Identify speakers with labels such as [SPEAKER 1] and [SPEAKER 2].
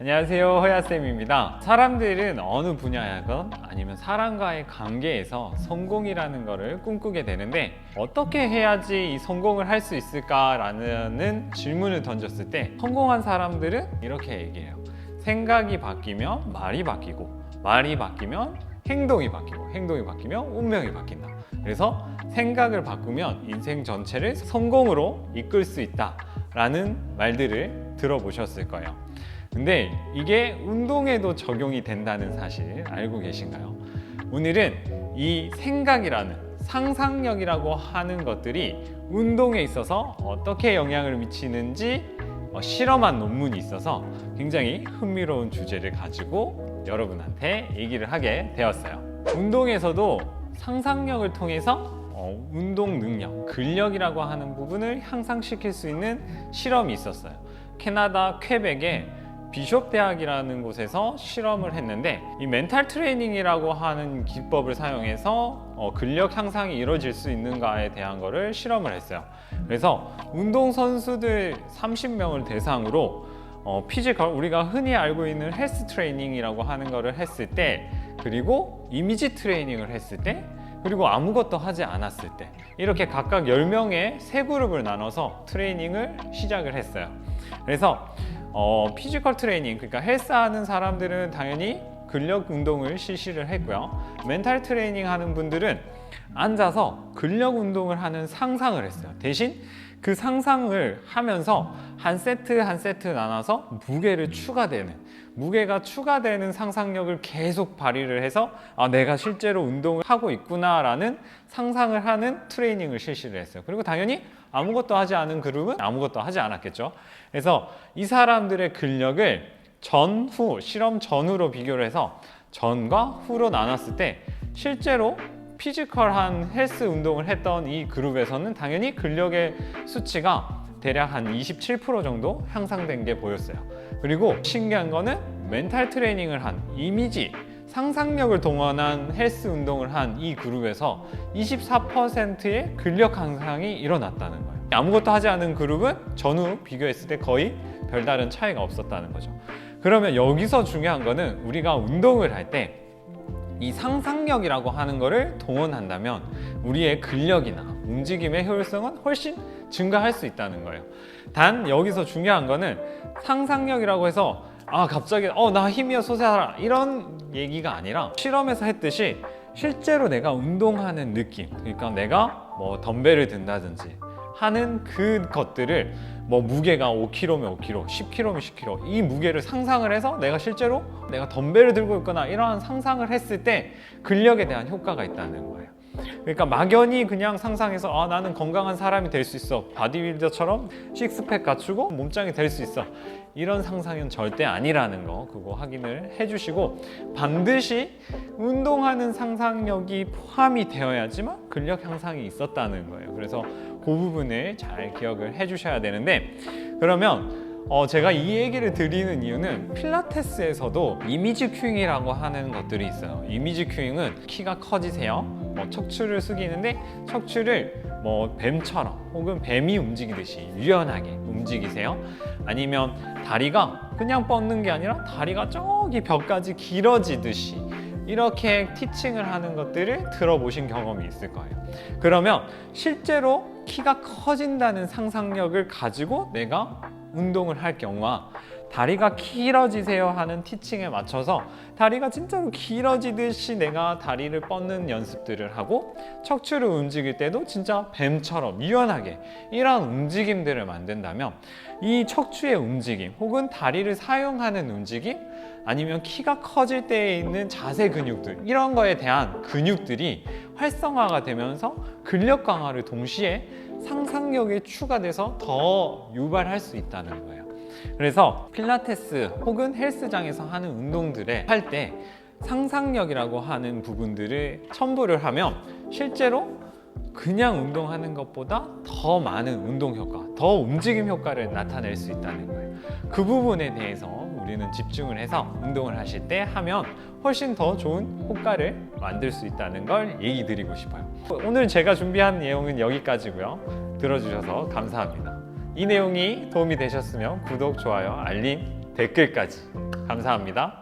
[SPEAKER 1] 안녕하세요, 허야쌤입니다. 사람들은 어느 분야건 아니면 사람과의 관계에서 성공이라는 것을 꿈꾸게 되는데, 어떻게 해야지 이 성공을 할 수 있을까라는 질문을 던졌을 때 성공한 사람들은 이렇게 얘기해요. 생각이 바뀌면 말이 바뀌고, 말이 바뀌면 행동이 바뀌고, 행동이 바뀌면 운명이 바뀐다. 그래서 생각을 바꾸면 인생 전체를 성공으로 이끌 수 있다라는 말들을 들어보셨을 거예요. 근데 이게 운동에도 적용이 된다는 사실 알고 계신가요? 오늘은 이 생각이라는 상상력이라고 하는 것들이 운동에 있어서 어떻게 영향을 미치는지 실험한 논문이 있어서 굉장히 흥미로운 주제를 가지고 여러분한테 얘기를 하게 되었어요. 운동에서도 상상력을 통해서 운동 능력, 근력이라고 하는 부분을 향상시킬 수 있는 실험이 있었어요. 캐나다 퀘벡의 비숍 대학이라는 곳에서 실험을 했는데, 이 멘탈 트레이닝이라고 하는 기법을 사용해서 근력 향상이 이루어질 수 있는가에 대한 거를 실험을 했어요. 그래서 운동선수들 30명을 대상으로 피지컬, 우리가 흔히 알고 있는 헬스 트레이닝이라고 하는 거를 했을 때, 그리고 이미지 트레이닝을 했을 때, 그리고 아무것도 하지 않았을 때, 이렇게 각각 10명의 세 그룹을 나눠서 트레이닝을 시작을 했어요. 그래서 피지컬 트레이닝, 그러니까 헬스 하는 사람들은 당연히 근력 운동을 실시를 했고요. 멘탈 트레이닝 하는 분들은 앉아서 근력 운동을 하는 상상을 했어요. 대신 그 상상을 하면서 한 세트 한 세트 나눠서 무게가 추가되는 상상력을 계속 발휘를 해서 내가 실제로 운동을 하고 있구나라는 상상을 하는 트레이닝을 실시를 했어요. 그리고 당연히 아무것도 하지 않은 그룹은 아무것도 하지 않았겠죠. 그래서 이 사람들의 근력을 전후, 실험 전후로 비교를 해서 전과 후로 나눴을 때 실제로 피지컬한 헬스 운동을 했던 이 그룹에서는 당연히 근력의 수치가 대략 한 27% 정도 향상된 게 보였어요. 그리고 신기한 거는 멘탈 트레이닝을 한 이미지, 상상력을 동원한 헬스 운동을 한 이 그룹에서 24%의 근력 향상이 일어났다는 거예요. 아무것도 하지 않은 그룹은 전후 비교했을 때 거의 별다른 차이가 없었다는 거죠. 그러면 여기서 중요한 거는 우리가 운동을 할 때 이 상상력이라고 하는 거를 동원한다면 우리의 근력이나 움직임의 효율성은 훨씬 증가할 수 있다는 거예요. 단 여기서 중요한 거는 상상력이라고 해서 갑자기 나 힘이여 솟아라 이런 얘기가 아니라, 실험에서 했듯이 실제로 내가 운동하는 느낌, 그러니까 내가 덤벨을 든다든지 하는 그 것들을 무게가 5kg면 5kg, 10kg면 10kg, 이 무게를 상상을 해서 내가 실제로 내가 덤벨을 들고 있거나 이러한 상상을 했을 때 근력에 대한 효과가 있다는 거예요. 그러니까 막연히 그냥 상상해서 나는 건강한 사람이 될 수 있어, 바디빌더처럼 식스팩 갖추고 몸짱이 될 수 있어, 이런 상상은 절대 아니라는 거, 그거 확인을 해주시고, 반드시 운동하는 상상력이 포함이 되어야지만 근력 향상이 있었다는 거예요. 그래서 그 부분을 잘 기억을 해주셔야 되는데, 그러면 제가 이 얘기를 드리는 이유는 필라테스에서도 이미지 큐잉이라고 하는 것들이 있어요. 이미지 큐잉은 키가 커지세요, 척추를 숙이는데 척추를 뱀처럼 혹은 뱀이 움직이듯이 유연하게 움직이세요. 아니면 다리가 그냥 뻗는 게 아니라 다리가 저기 벽까지 길어지듯이 이렇게 티칭을 하는 것들을 들어보신 경험이 있을 거예요. 그러면 실제로 키가 커진다는 상상력을 가지고 내가 운동을 할 경우와 다리가 길어지세요 하는 티칭에 맞춰서 다리가 진짜로 길어지듯이 내가 다리를 뻗는 연습들을 하고, 척추를 움직일 때도 진짜 뱀처럼 유연하게 이러한 움직임들을 만든다면, 이 척추의 움직임 혹은 다리를 사용하는 움직임, 아니면 키가 커질 때에 있는 자세 근육들, 이런 거에 대한 근육들이 활성화가 되면서 근력 강화를 동시에 상상력이 추가돼서 더 유발할 수 있다는 거예요. 그래서 필라테스 혹은 헬스장에서 하는 운동들을 할 때 상상력이라고 하는 부분들을 첨부를 하면 실제로 그냥 운동하는 것보다 더 많은 운동 효과, 더 움직임 효과를 나타낼 수 있다는 거예요. 그 부분에 대해서 우리는 집중을 해서 운동을 하실 때 하면 훨씬 더 좋은 효과를 만들 수 있다는 걸 얘기 드리고 싶어요. 오늘 제가 준비한 내용은 여기까지고요. 들어주셔서 감사합니다. 이 내용이 도움이 되셨으면 구독, 좋아요, 알림 댓글까지 감사합니다.